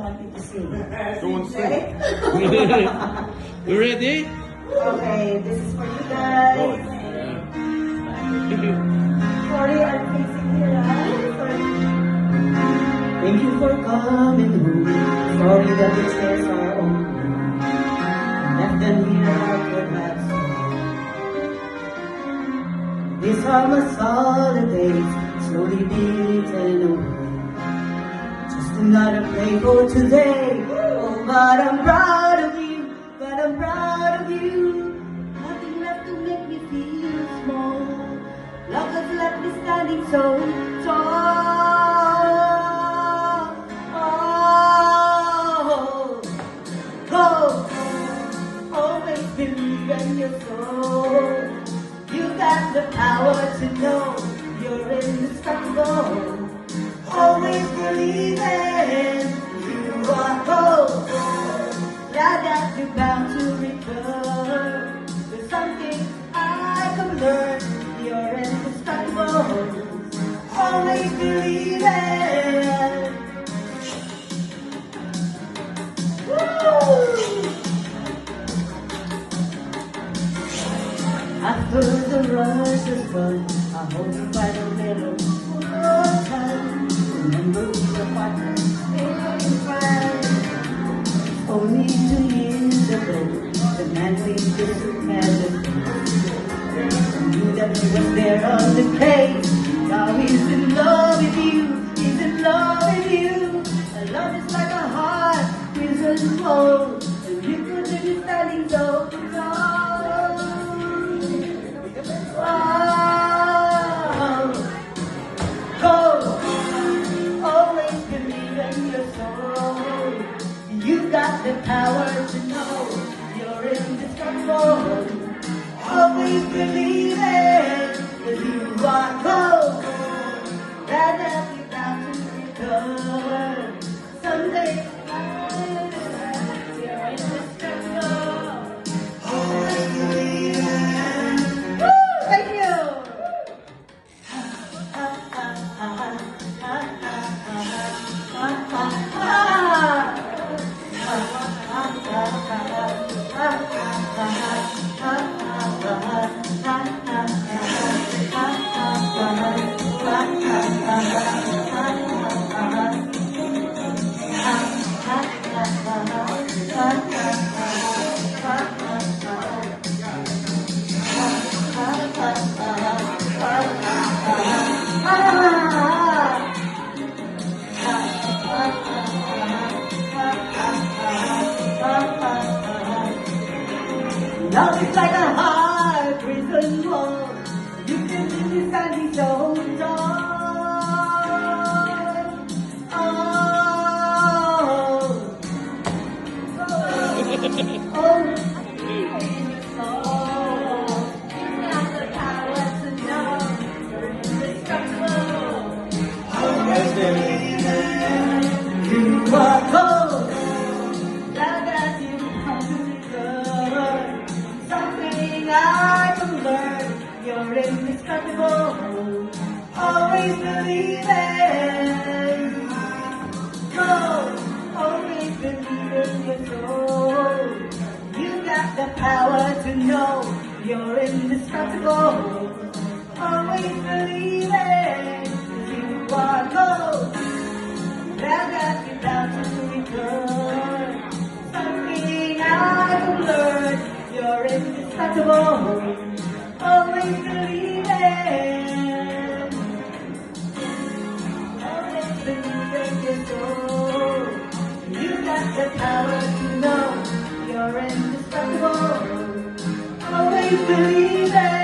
want me to sing. Don't Okay? sing. You ready? Okay, this is for you guys. Go. Sorry, I'm facing here. Sorry. Thank you for coming home. Sorry that the stairs are open. Left them here, I could have stayed. These are my solid days, slowly beaten away. Just another play for today. Oh, but I'm proud of you. But I'm proud of you. Nothing left to make me feel small. Love has left me standing so tall. Oh, go. Always believe in your soul. You got the power to know you're indestructible. Always believe in you are whole. Glad that you're bound to return. There's something I can learn. You're indestructible. Always believe it. Woo! After the rush is gone, I hope you find a little more time. Remember we were partners in crime. Only 2 years ago, the man we just had knew that he was there on the case. Now he's in love with you, he's in love with you. And love is like a heart, prison wall. And you couldn't be standing so tall. Wow. Go, always believe in your soul. You got the power to know you're indestructible. Always believe it, that you are gold. That you're bound to recover. Someday, you're indestructible. Always believe it. Woo! Thank you. Love is like a high prison wall. You can be standing so tall. Oh, oh, you are cold. Glad that you come to recover. Something I can learn. You're indestructible. Always believe it. Go. Always believe in your soul. You got the power to know you're indestructible. Always believe it. You are gold. Glad that you're down to return. Something I can learn. You're indestructible. Always believe it. Always believe in your soul. You got the power to know you're indestructible. Always believe it.